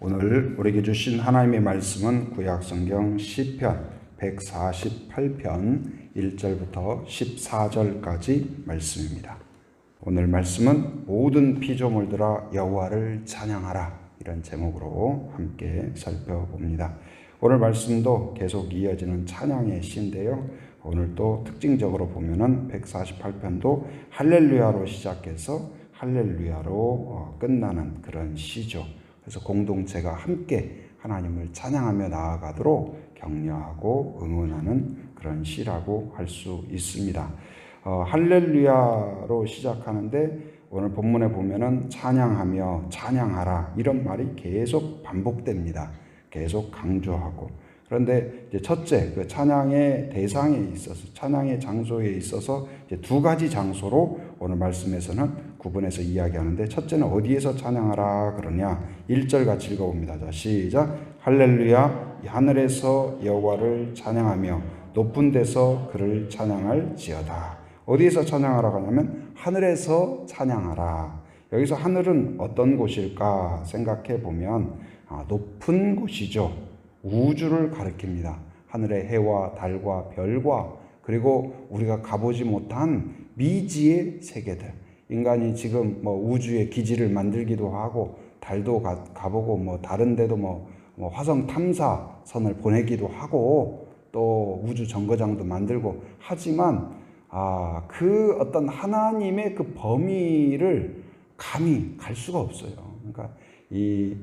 오늘 우리에게 주신 하나님의 말씀은 구약성경 시편 148편 1절부터 14절까지 말씀입니다. 오늘 말씀은 모든 피조물들아 여호와를 찬양하라, 이런 제목으로 함께 살펴봅니다. 오늘 말씀도 계속 이어지는 찬양의 시인데요. 오늘 또 특징적으로 보면은 148편도 할렐루야로 시작해서 할렐루야로 끝나는 그런 시죠. 그래서 공동체가 함께 하나님을 찬양하며 나아가도록 격려하고 응원하는 그런 시라고 할 수 있습니다. 할렐루야로 시작하는데 오늘 본문에 보면은 찬양하며 찬양하라, 이런 말이 계속 반복됩니다. 계속 강조하고. 그런데 이제 첫째, 그 찬양의 대상에 있어서, 찬양의 장소에 있어서 이제 두 가지 장소로 오늘 말씀에서는 구분해서 이야기하는데, 첫째는 어디에서 찬양하라 그러냐? 1절 같이 읽어봅니다. 자, 시작. 할렐루야, 하늘에서 여호와를 찬양하며 높은 데서 그를 찬양할지어다. 어디에서 찬양하라 하냐면 하늘에서 찬양하라. 여기서 하늘은 어떤 곳일까 생각해 보면 높은 곳이죠. 우주를 가리킵니다. 하늘의 해와 달과 별과, 그리고 우리가 가보지 못한 미지의 세계들. 인간이 지금 우주에 기지를 만들기도 하고, 달도 가보고, 다른 데도 화성 탐사선을 보내기도 하고, 또 우주 정거장도 만들고 하지만, 그 어떤 하나님의 그 범위를 감히 갈 수가 없어요. 그러니까 이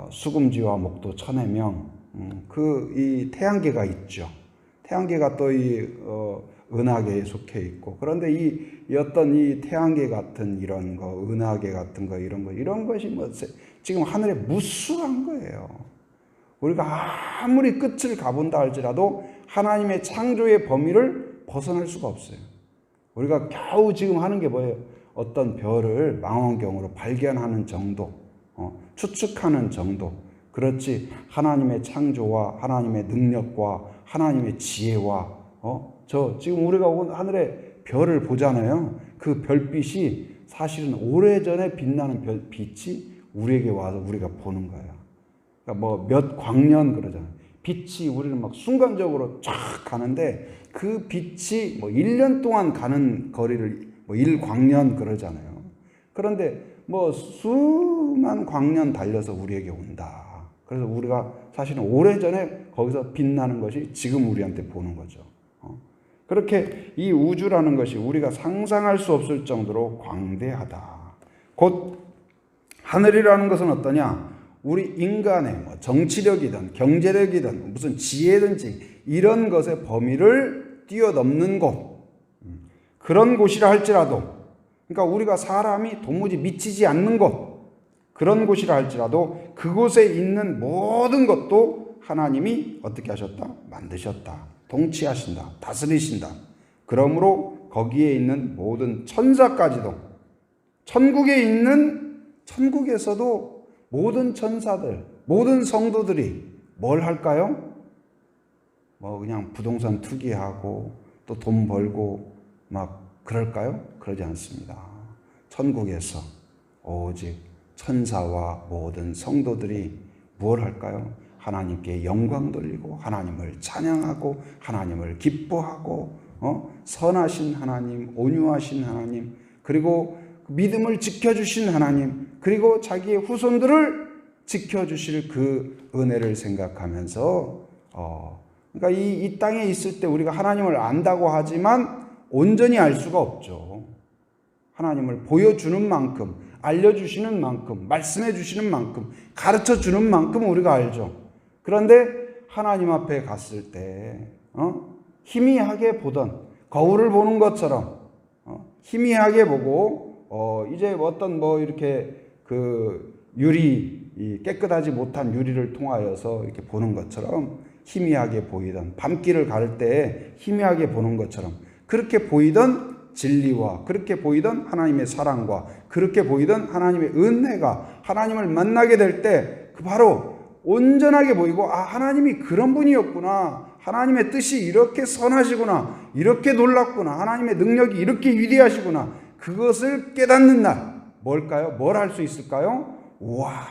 수금지와 목도 천의 명, 이 태양계가 있죠. 태양계가 또 이 은하계에 속해 있고, 그런데 이 어떤 이 태양계 같은 이런 거, 은하계 같은 거, 이런 것이 지금 하늘에 무수한 거예요. 우리가 아무리 끝을 가본다 할지라도 하나님의 창조의 범위를 벗어날 수가 없어요. 우리가 겨우 지금 하는 게 뭐예요? 어떤 별을 망원경으로 발견하는 정도, 추측하는 정도. 그렇지, 하나님의 창조와 하나님의 능력과 하나님의 지혜와 지금 우리가 하늘에 별을 보잖아요. 그 별빛이 사실은 오래전에 빛나는 별빛이 우리에게 와서 우리가 보는 거예요. 그러니까 몇 광년 그러잖아요. 빛이 우리를 순간적으로 쫙 가는데 그 빛이 1년 동안 가는 거리를 1광년 그러잖아요. 그런데 수만 광년 달려서 우리에게 온다. 그래서 우리가 사실은 오래전에 거기서 빛나는 것이 지금 우리한테 보는 거죠. 그렇게 이 우주라는 것이 우리가 상상할 수 없을 정도로 광대하다. 곧 하늘이라는 것은 어떠냐? 우리 인간의 정치력이든 경제력이든 무슨 지혜든지 이런 것의 범위를 뛰어넘는 곳, 그런 곳이라 할지라도, 그러니까 우리가 사람이 도무지 미치지 않는 곳, 그런 곳이라 할지라도 그곳에 있는 모든 것도 하나님이 어떻게 하셨다? 만드셨다. 통치하신다. 다스리신다. 그러므로 거기에 있는 모든 천사까지도, 천국에서도 모든 천사들, 모든 성도들이 뭘 할까요? 그냥 부동산 투기하고 또 돈 벌고 그럴까요? 그러지 않습니다. 천국에서 오직 천사와 모든 성도들이 뭘 할까요? 하나님께 영광 돌리고 하나님을 찬양하고 하나님을 기뻐하고 선하신 하나님, 온유하신 하나님, 그리고 믿음을 지켜주신 하나님, 그리고 자기의 후손들을 지켜주실 그 은혜를 생각하면서 그러니까 이 땅에 있을 때 우리가 하나님을 안다고 하지만 온전히 알 수가 없죠. 하나님을 보여주는 만큼, 알려주시는 만큼, 말씀해 주시는 만큼, 가르쳐 주는 만큼 우리가 알죠. 그런데 하나님 앞에 갔을 때 희미하게 보던 거울을 보는 것처럼 희미하게 보고 이제 어떤 이렇게 그 유리, 깨끗하지 못한 유리를 통하여서 이렇게 보는 것처럼 희미하게 보이던, 밤길을 갈 때 희미하게 보는 것처럼 그렇게 보이던 진리와 그렇게 보이던 하나님의 사랑과 그렇게 보이던 하나님의 은혜가 하나님을 만나게 될 때 바로 온전하게 보이고, 하나님이 그런 분이었구나, 하나님의 뜻이 이렇게 선하시구나, 이렇게 놀랍구나, 하나님의 능력이 이렇게 위대하시구나, 그것을 깨닫는 날, 뭘까요? 뭘 할 수 있을까요? 와,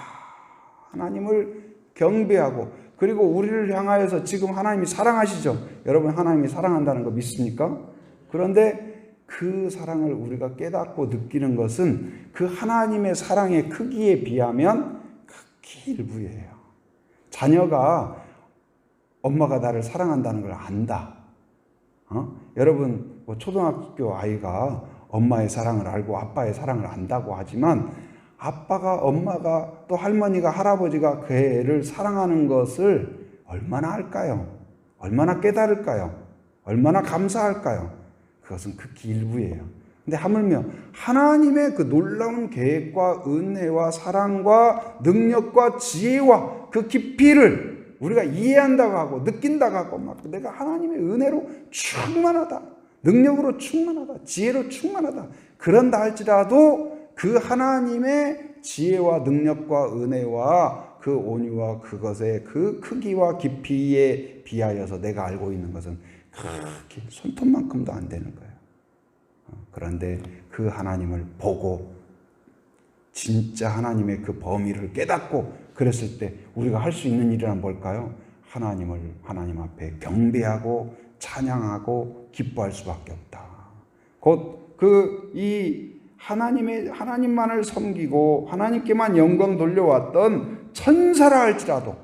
하나님을 경배하고, 그리고 우리를 향하여서 지금 하나님이 사랑하시죠? 여러분 하나님이 사랑한다는 거 믿습니까? 그런데 그 사랑을 우리가 깨닫고 느끼는 것은 그 하나님의 사랑의 크기에 비하면 극히 일부예요. 자녀가 엄마가 나를 사랑한다는 걸 안다. 여러분 뭐 초등학교 아이가 엄마의 사랑을 알고 아빠의 사랑을 안다고 하지만 아빠가, 엄마가, 또 할머니가, 할아버지가 그 애를 사랑하는 것을 얼마나 알까요? 얼마나 깨달을까요? 얼마나 감사할까요? 그것은 극히 일부예요. 근데 하물며 하나님의 그 놀라운 계획과 은혜와 사랑과 능력과 지혜와 그 깊이를 우리가 이해한다고 하고 느낀다고 하고 막 내가 하나님의 은혜로 충만하다, 능력으로 충만하다, 지혜로 충만하다, 그런다 할지라도 그 하나님의 지혜와 능력과 은혜와 그 온유와 그것의 그 크기와 깊이에 비하여서 내가 알고 있는 것은 그렇게 손톱만큼도 안 되는 거예요. 그런데 그 하나님을 보고 진짜 하나님의 그 범위를 깨닫고 그랬을 때 우리가 할 수 있는 일이란 뭘까요? 하나님 앞에 경배하고 찬양하고 기뻐할 수밖에 없다. 곧 이 하나님만을 섬기고 하나님께만 영광 돌려왔던 천사라 할지라도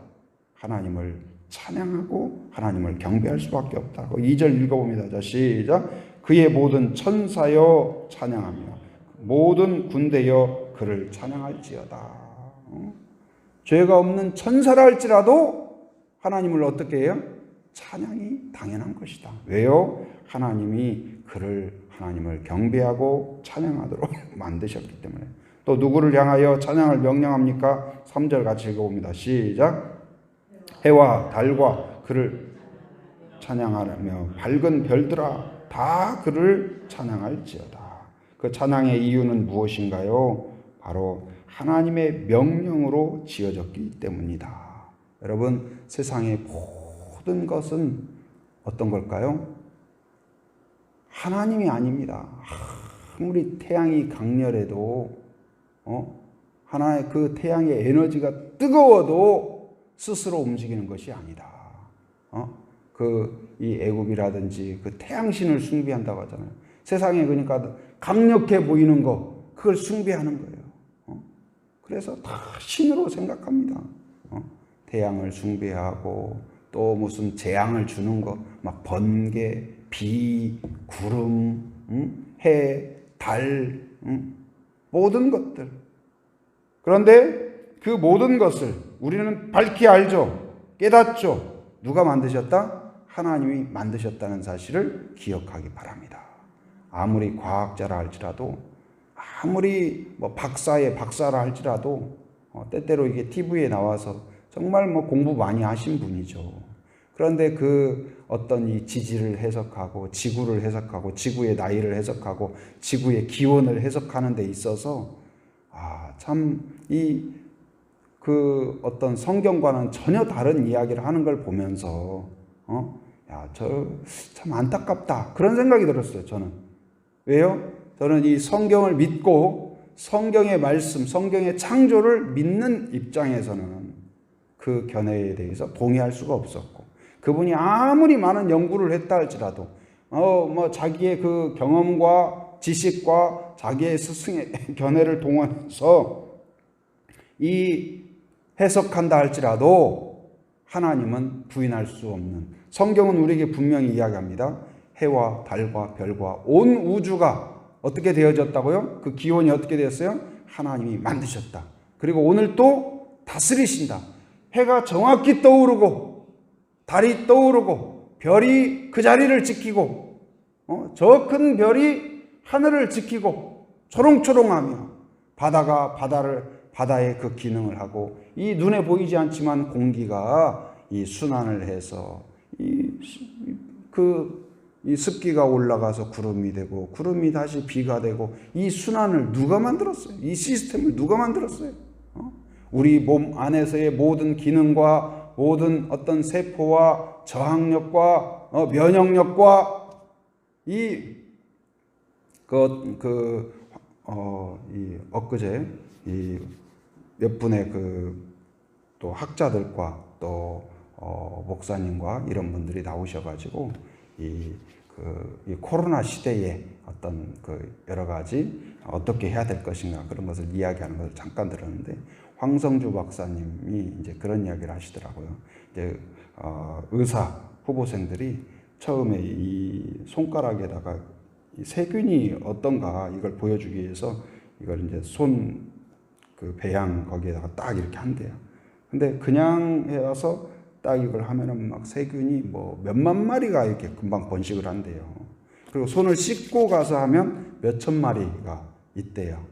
하나님을 찬양하고 하나님을 경배할 수밖에 없다고 2절 읽어봅니다. 자, 시작. 그의 모든 천사여 찬양하며 모든 군대여 그를 찬양할지어다. 죄가 없는 천사라 할지라도 하나님을 어떻게 해요? 찬양이 당연한 것이다. 왜요? 하나님을 경배하고 찬양하도록 만드셨기 때문에. 또 누구를 향하여 찬양을 명령합니까? 3절 같이 읽어봅니다. 시작. 해와 달과 그를 찬양하며 밝은 별들아 다 그를 찬양할지어다. 그 찬양의 이유는 무엇인가요? 바로 하나님의 명령으로 지어졌기 때문이다. 여러분, 세상의 모든 것은 어떤 걸까요? 하나님이 아닙니다. 아무리 태양이 강렬해도 하나의 그 태양의 에너지가 뜨거워도 스스로 움직이는 것이 아니다. 이 애굽이라든지 그 태양신을 숭배한다고 하잖아요. 세상에 그러니까 강력해 보이는 거, 그걸 숭배하는 거예요. 그래서 다 신으로 생각합니다. 태양을 숭배하고 또 무슨 재앙을 주는 거, 막 번개, 비, 구름, 해, 달, 모든 것들. 그런데 그 모든 것을 우리는 밝히 알죠. 깨닫죠. 누가 만드셨다? 하나님이 만드셨다는 사실을 기억하기 바랍니다. 아무리 과학자라 할지라도, 아무리 뭐 박사라 할지라도, 때때로 이게 TV에 나와서 정말 뭐 공부 많이 하신 분이죠. 그런데 그 어떤 이 지지를 해석하고 지구를 해석하고 지구의 나이를 해석하고 지구의 기온을 해석하는 데 있어서 참 그 어떤 성경과는 전혀 다른 이야기를 하는 걸 보면서 저 참 안타깝다 그런 생각이 들었어요. 저는. 왜요? 저는 이 성경을 믿고 성경의 말씀, 성경의 창조를 믿는 입장에서는 그 견해에 대해서 동의할 수가 없었고, 그분이 아무리 많은 연구를 했다 할지라도 자기의 그 경험과 지식과 자기의 스승의 견해를 동원해서 이 해석한다 할지라도 하나님은 부인할 수 없는, 성경은 우리에게 분명히 이야기합니다. 해와 달과 별과 온 우주가 어떻게 되어졌다고요? 그 기원이 어떻게 되었어요? 하나님이 만드셨다. 그리고 오늘 또 다스리신다. 해가 정확히 떠오르고 달이 떠오르고 별이 그 자리를 지키고 저 큰 별이 하늘을 지키고 초롱초롱하며 바다가 바다의 그 기능을 하고, 이 눈에 보이지 않지만 공기가 이 순환을 해서 이 습기가 올라가서 구름이 되고 구름이 다시 비가 되고, 이 순환을 누가 만들었어요? 이 시스템을 누가 만들었어요? 우리 몸 안에서의 모든 기능과 모든 어떤 세포와 저항력과 면역력과 엊그제 몇 분의 그 또 학자들과 또 목사님과 이런 분들이 나오셔가지고 이 코로나 시대에 어떤 여러 가지 어떻게 해야 될 것인가 그런 것을 이야기하는 것을 잠깐 들었는데 황성주 박사님이 이제 그런 이야기를 하시더라고요. 이제 의사 후보생들이 처음에 이 손가락에다가 이 세균이 어떤가 이걸 보여주기 위해서 이걸 이제 배양 거기에다가 딱 이렇게 한대요. 근데 그냥 해서 딱 이걸 하면은 막 세균이 뭐 몇만 마리가 이렇게 금방 번식을 한대요. 그리고 손을 씻고 가서 하면 몇천 마리가 있대요.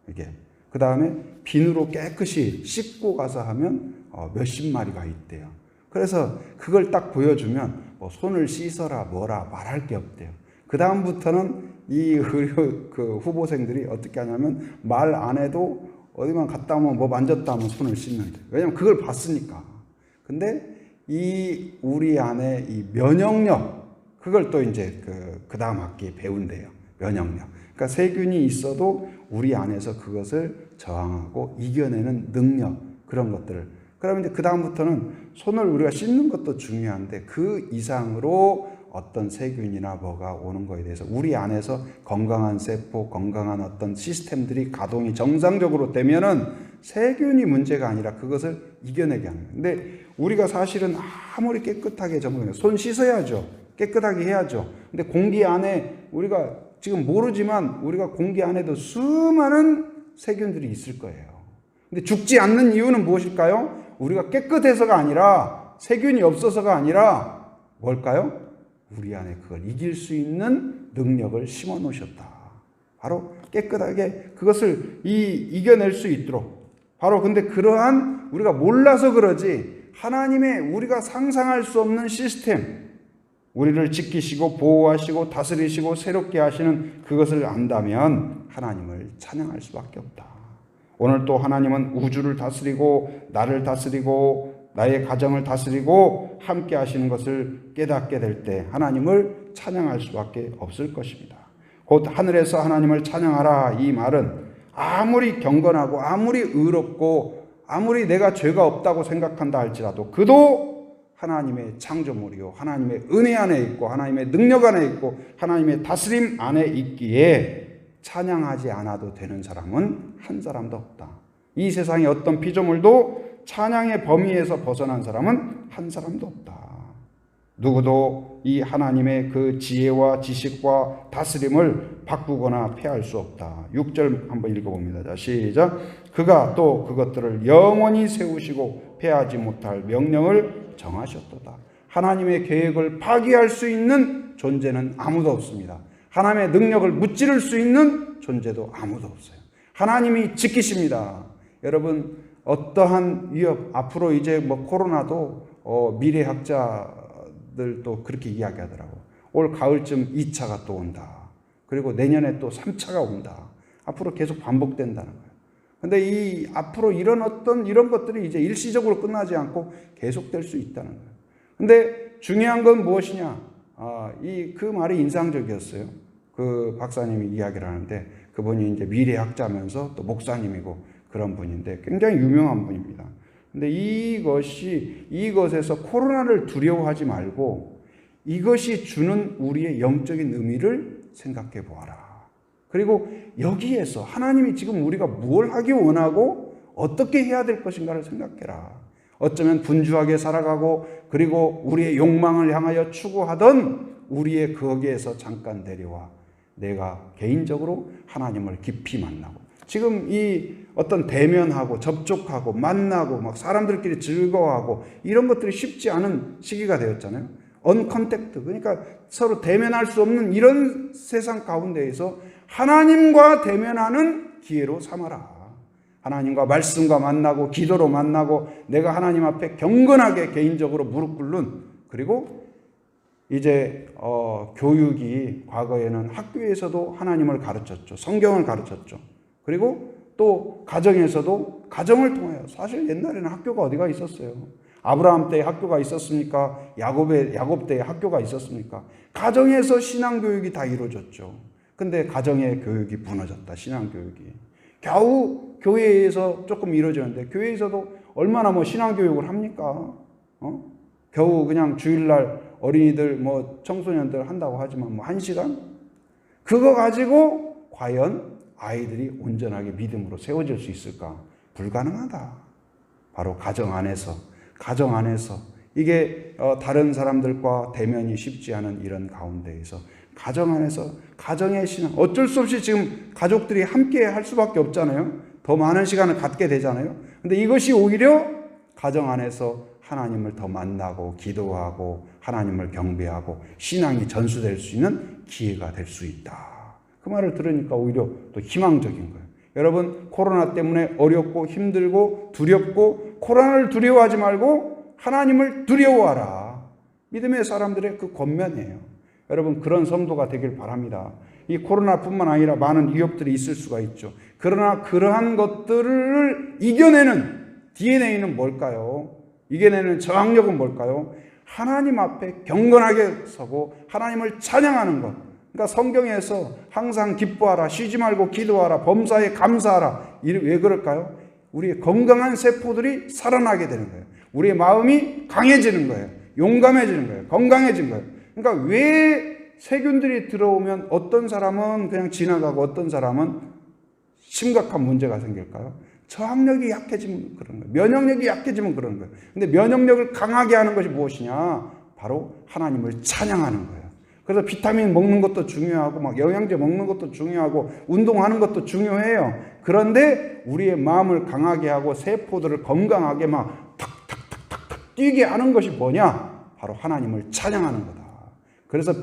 이게. 그 다음에 비누로 깨끗이 씻고 가서 하면 몇십 마리가 있대요. 그래서 그걸 딱 보여주면 뭐 손을 씻어라 뭐라 말할 게 없대요. 그 다음부터는 이 의료 후보생들이 어떻게 하냐면 말 안 해도 어디만 갔다 오면 뭐 만졌다 하면 손을 씻는데. 왜냐면 그걸 봤으니까. 근데 우리 안에 이 면역력, 그걸 또 이제 그 다음 학기에 배운대요. 면역력. 그러니까 세균이 있어도 우리 안에서 그것을 저항하고 이겨내는 능력, 그런 것들을. 그러면 이제 그 다음부터는 손을 우리가 씻는 것도 중요한데 그 이상으로 어떤 세균이나 뭐가 오는 거에 대해서 우리 안에서 건강한 세포, 건강한 어떤 시스템들이 가동이 정상적으로 되면은 세균이 문제가 아니라 그것을 이겨내게 하는 거예요. 근데 우리가 사실은 아무리 깨끗하게 손 씻어야죠. 깨끗하게 해야죠. 근데 공기 안에 우리가 지금 모르지만 우리가 공기 안에도 수많은 세균들이 있을 거예요. 근데 죽지 않는 이유는 무엇일까요? 우리가 깨끗해서가 아니라 세균이 없어서가 아니라 뭘까요? 우리 안에 그걸 이길 수 있는 능력을 심어 놓으셨다. 바로 깨끗하게 그것을 이겨낼 수 있도록. 바로 근데 그러한 우리가 몰라서 그러지 하나님의 우리가 상상할 수 없는 시스템, 우리를 지키시고 보호하시고 다스리시고 새롭게 하시는 그것을 안다면 하나님을 찬양할 수밖에 없다. 오늘 또 하나님은 우주를 다스리고 나를 다스리고 나의 가정을 다스리고 함께 하시는 것을 깨닫게 될 때 하나님을 찬양할 수밖에 없을 것입니다. 곧 하늘에서 하나님을 찬양하라, 이 말은 아무리 경건하고 아무리 의롭고 아무리 내가 죄가 없다고 생각한다 할지라도 그도 하나님의 창조물이요 하나님의 은혜 안에 있고 하나님의 능력 안에 있고 하나님의 다스림 안에 있기에 찬양하지 않아도 되는 사람은 한 사람도 없다. 이 세상의 어떤 피조물도 찬양의 범위에서 벗어난 사람은 한 사람도 없다. 누구도 이 하나님의 그 지혜와 지식과 다스림을 바꾸거나 폐할 수 없다. 6절 한번 읽어봅니다. 자, 시작. 그가 또 그것들을 영원히 세우시고 폐하지 못할 명령을 정하셨도다. 하나님의 계획을 파기할 수 있는 존재는 아무도 없습니다. 하나님의 능력을 무찌를 수 있는 존재도 아무도 없어요. 하나님이 지키십니다. 여러분, 어떠한 위협, 앞으로 이제 뭐 코로나도 미래학자들도 그렇게 이야기하더라고. 올 가을쯤 2차가 또 온다. 그리고 내년에 또 3차가 온다. 앞으로 계속 반복된다는 거예요. 근데 앞으로 이런 것들이 이제 일시적으로 끝나지 않고 계속될 수 있다는 거예요. 근데 중요한 건 무엇이냐? 그 말이 인상적이었어요. 그 박사님이 이야기를 하는데 그분이 이제 미래학자면서 또 목사님이고 그런 분인데 굉장히 유명한 분입니다. 근데 이것에서 코로나를 두려워하지 말고 이것이 주는 우리의 영적인 의미를 생각해 보아라. 그리고 여기에서 하나님이 지금 우리가 뭘 하기 원하고 어떻게 해야 될 것인가를 생각해라. 어쩌면 분주하게 살아가고 그리고 우리의 욕망을 향하여 추구하던 우리의 거기에서 잠깐 내려와 내가 개인적으로 하나님을 깊이 만나고 지금 이 어떤 대면하고 접촉하고 만나고 막 사람들끼리 즐거워하고 이런 것들이 쉽지 않은 시기가 되었잖아요. 언컨택트, 그러니까 서로 대면할 수 없는 이런 세상 가운데에서 하나님과 대면하는 기회로 삼아라. 하나님과 말씀과 만나고 기도로 만나고 내가 하나님 앞에 경건하게 개인적으로 무릎 꿇는, 그리고 이제 교육이 과거에는 학교에서도 하나님을 가르쳤죠. 성경을 가르쳤죠. 그리고 또 가정에서도 가정을 통하여, 사실 옛날에는 학교가 어디가 있었어요. 아브라함 때에 학교가 있었습니까? 야곱 때에 학교가 있었습니까? 가정에서 신앙교육이 다 이루어졌죠. 근데 가정의 교육이 무너졌다. 신앙교육이. 겨우 교회에서 조금 이루어졌는데 교회에서도 얼마나 뭐 신앙교육을 합니까? 겨우 그냥 주일날 어린이들 뭐 청소년들 한다고 하지만 뭐 1시간? 그거 가지고 과연 아이들이 온전하게 믿음으로 세워질 수 있을까? 불가능하다. 바로 가정 안에서 이게 다른 사람들과 대면이 쉽지 않은 이런 가운데에서 가정 안에서 가정의 신앙, 어쩔 수 없이 지금 가족들이 함께 할 수밖에 없잖아요. 더 많은 시간을 갖게 되잖아요. 근데 이것이 오히려 가정 안에서 하나님을 더 만나고 기도하고 하나님을 경배하고 신앙이 전수될 수 있는 기회가 될 수 있다. 그 말을 들으니까 오히려 또 희망적인 거예요. 여러분, 코로나 때문에 어렵고 힘들고 두렵고 코로나를 두려워하지 말고 하나님을 두려워하라. 믿음의 사람들의 그 권면이에요. 여러분, 그런 성도가 되길 바랍니다. 이 코로나뿐만 아니라 많은 위협들이 있을 수가 있죠. 그러나 그러한 것들을 이겨내는 DNA는 뭘까요? 이겨내는 저항력은 뭘까요? 하나님 앞에 경건하게 서고 하나님을 찬양하는 것. 그러니까 성경에서 항상 기뻐하라, 쉬지 말고 기도하라, 범사에 감사하라. 왜 그럴까요? 우리의 건강한 세포들이 살아나게 되는 거예요. 우리의 마음이 강해지는 거예요. 용감해지는 거예요. 건강해진 거예요. 그러니까 왜 세균들이 들어오면 어떤 사람은 그냥 지나가고 어떤 사람은 심각한 문제가 생길까요? 저항력이 약해지면 그런 거예요. 면역력이 약해지면 그런 거예요. 근데 면역력을 강하게 하는 것이 무엇이냐? 바로 하나님을 찬양하는 거예요. 그래서 비타민 먹는 것도 중요하고 막 영양제 먹는 것도 중요하고 운동하는 것도 중요해요. 그런데 우리의 마음을 강하게 하고 세포들을 건강하게 막 탁탁탁탁 뛰게 하는 것이 뭐냐? 바로 하나님을 찬양하는 거다. 그래서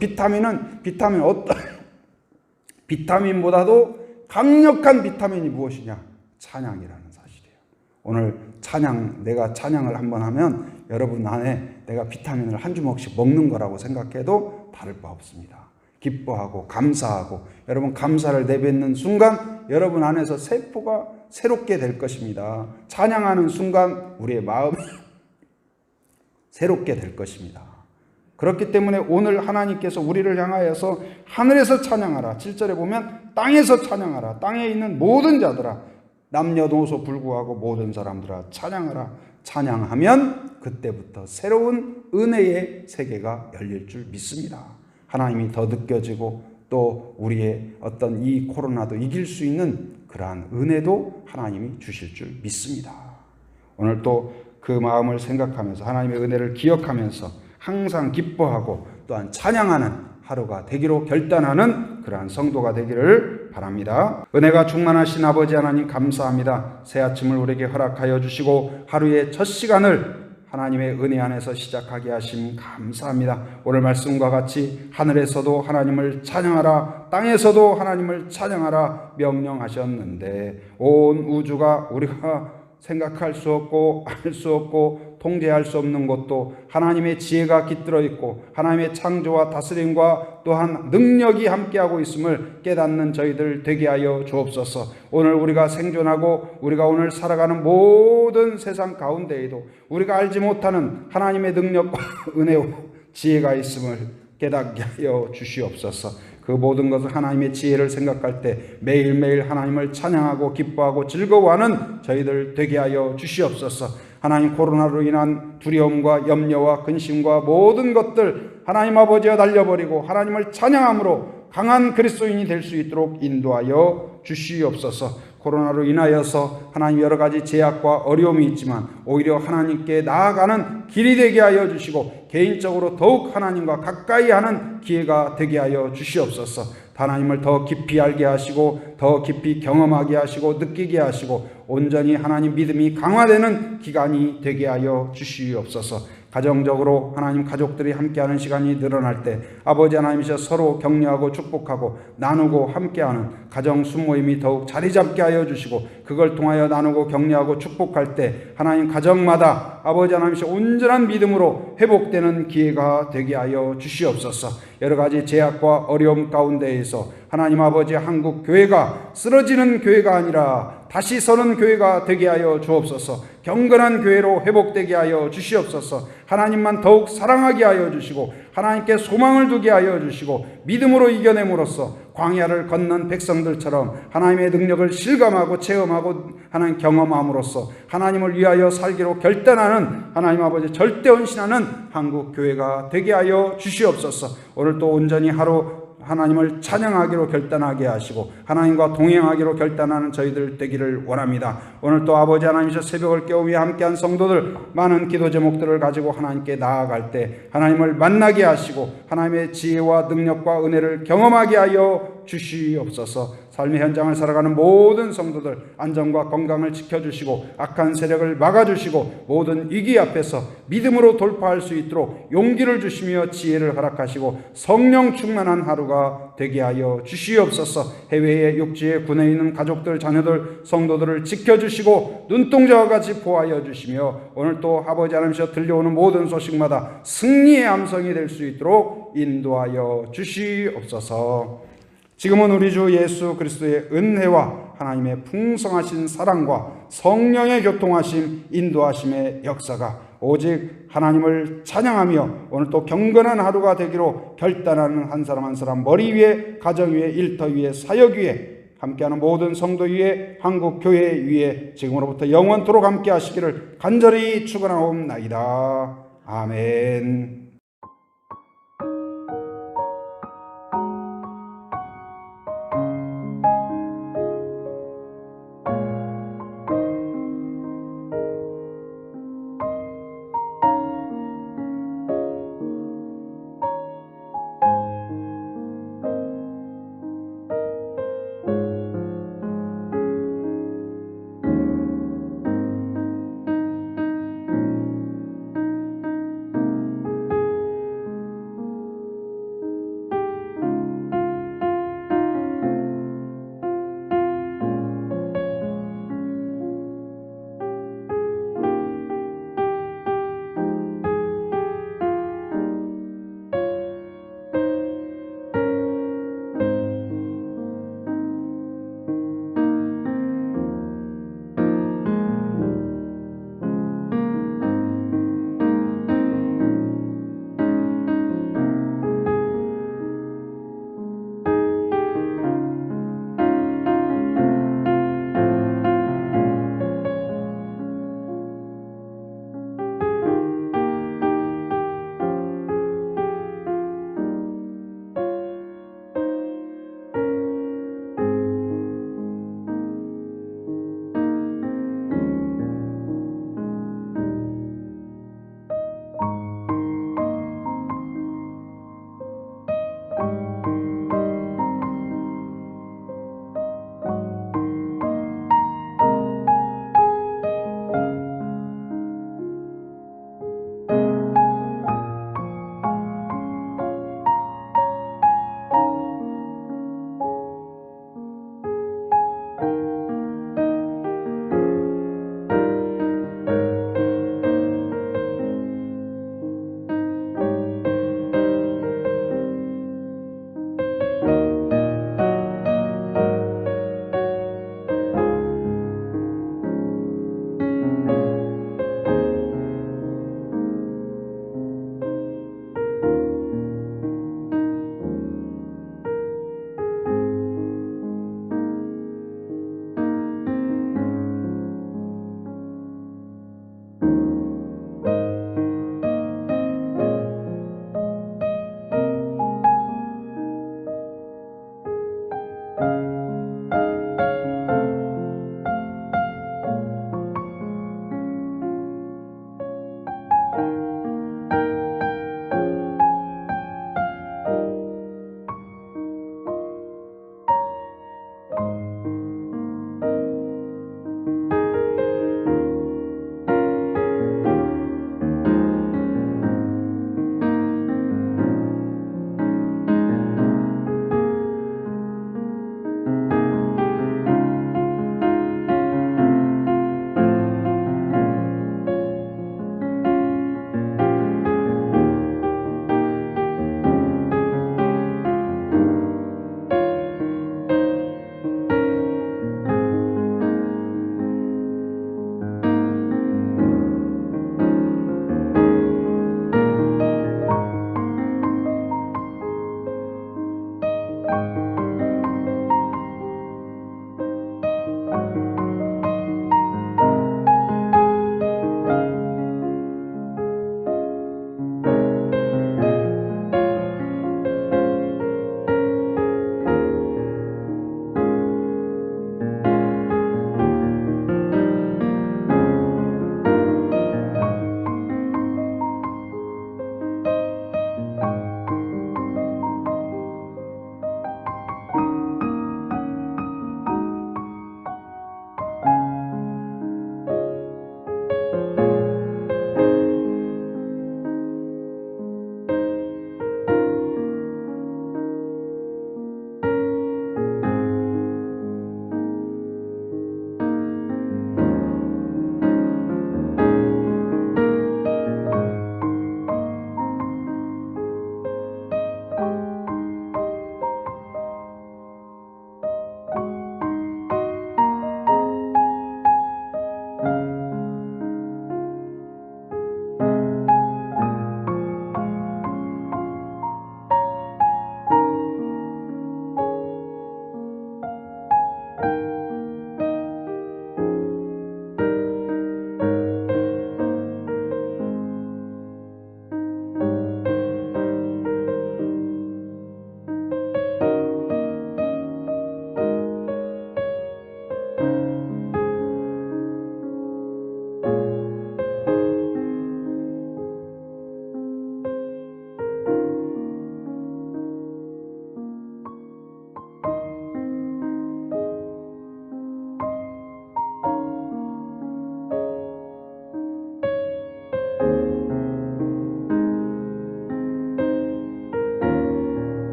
비타민보다도 강력한 비타민이 무엇이냐? 찬양이라는 사실이에요. 오늘 내가 찬양을 한번 하면 여러분 안에 내가 비타민을 한 주먹씩 먹는 거라고 생각해도 다를 바 없습니다. 기뻐하고 감사하고 여러분 감사를 내뱉는 순간 여러분 안에서 세포가 새롭게 될 것입니다. 찬양하는 순간 우리의 마음이 새롭게 될 것입니다. 그렇기 때문에 오늘 하나님께서 우리를 향하여서 하늘에서 찬양하라. 7절에 보면 땅에서 찬양하라. 땅에 있는 모든 자들아 남녀노소 불구하고 모든 사람들아 찬양하라. 찬양하면 그때부터 새로운 은혜의 세계가 열릴 줄 믿습니다. 하나님이 더 느껴지고 또 우리의 어떤 이 코로나도 이길 수 있는 그러한 은혜도 하나님이 주실 줄 믿습니다. 오늘 또 그 마음을 생각하면서 하나님의 은혜를 기억하면서 항상 기뻐하고 또한 찬양하는 하루가 되기로 결단하는 그러한 성도가 되기를 바랍니다. 은혜가 충만하신 아버지 하나님 감사합니다. 새 아침을 우리에게 허락하여 주시고 하루의 첫 시간을 하나님의 은혜 안에서 시작하게 하심 감사합니다. 오늘 말씀과 같이 하늘에서도 하나님을 찬양하라, 땅에서도 하나님을 찬양하라 명령하셨는데 온 우주가 우리가 생각할 수 없고 알 수 없고 통제할 수 없는 것도 하나님의 지혜가 깃들어 있고 하나님의 창조와 다스림과 또한 능력이 함께하고 있음을 깨닫는 저희들 되게 하여 주옵소서. 오늘 우리가 생존하고 우리가 오늘 살아가는 모든 세상 가운데에도 우리가 알지 못하는 하나님의 능력과 은혜와 지혜가 있음을 깨닫게 하여 주시옵소서. 그 모든 것을 하나님의 지혜를 생각할 때 매일매일 하나님을 찬양하고 기뻐하고 즐거워하는 저희들 되게 하여 주시옵소서. 하나님 코로나로 인한 두려움과 염려와 근심과 모든 것들 하나님 아버지와 날려버리고 하나님을 찬양함으로 강한 그리스도인이 될 수 있도록 인도하여 주시옵소서. 코로나로 인하여서 하나님 여러 가지 제약과 어려움이 있지만 오히려 하나님께 나아가는 길이 되게 하여 주시고 개인적으로 더욱 하나님과 가까이 하는 기회가 되게 하여 주시옵소서. 하나님을 더 깊이 알게 하시고 더 깊이 경험하게 하시고 느끼게 하시고 온전히 하나님 믿음이 강화되는 기간이 되게 하여 주시옵소서. 가정적으로 하나님 가족들이 함께하는 시간이 늘어날 때 아버지 하나님이셔 서로 격려하고 축복하고 나누고 함께하는 가정 순모임이 더욱 자리 잡게 하여 주시고 그걸 통하여 나누고 격려하고 축복할 때 하나님 가정마다 아버지 하나님이셔 온전한 믿음으로 회복되는 기회가 되게 하여 주시옵소서. 여러 가지 제약과 어려움 가운데에서 하나님 아버지 한국 교회가 쓰러지는 교회가 아니라 다시 서는 교회가 되게 하여 주옵소서. 경건한 교회로 회복되게 하여 주시옵소서. 하나님만 더욱 사랑하게 하여 주시고 하나님께 소망을 두게 하여 주시고 믿음으로 이겨냄으로써 광야를 건넌 백성들처럼 하나님의 능력을 실감하고 체험하고 하나님 경험함으로써 하나님을 위하여 살기로 결단하는 하나님 아버지 절대 헌신하는 한국 교회가 되게 하여 주시옵소서. 오늘 또 온전히 하루 하나님을 찬양하기로 결단하게 하시고 하나님과 동행하기로 결단하는 저희들 되기를 원합니다. 오늘 또 아버지 하나님께서 새벽을 깨우며 함께한 성도들 많은 기도 제목들을 가지고 하나님께 나아갈 때 하나님을 만나게 하시고 하나님의 지혜와 능력과 은혜를 경험하게 하여 주시옵소서. 삶의 현장을 살아가는 모든 성도들 안전과 건강을 지켜주시고 악한 세력을 막아주시고 모든 위기 앞에서 믿음으로 돌파할 수 있도록 용기를 주시며 지혜를 허락하시고 성령 충만한 하루가 되게 하여 주시옵소서. 해외의 육지에 군에 있는 가족들 자녀들 성도들을 지켜주시고 눈동자와 같이 보호하여 주시며 오늘 또 아버지 하나님께서 들려오는 모든 소식마다 승리의 함성이 될 수 있도록 인도하여 주시옵소서. 지금은 우리 주 예수 그리스도의 은혜와 하나님의 풍성하신 사랑과 성령의 교통하심 인도하심의 역사가 오직 하나님을 찬양하며 오늘 또 경건한 하루가 되기로 결단하는 한 사람 한 사람 머리 위에 가정 위에 일터 위에 사역 위에 함께하는 모든 성도 위에 한국 교회 위에 지금으로부터 영원토록 함께 하시기를 간절히 축원하옵나이다. 아멘.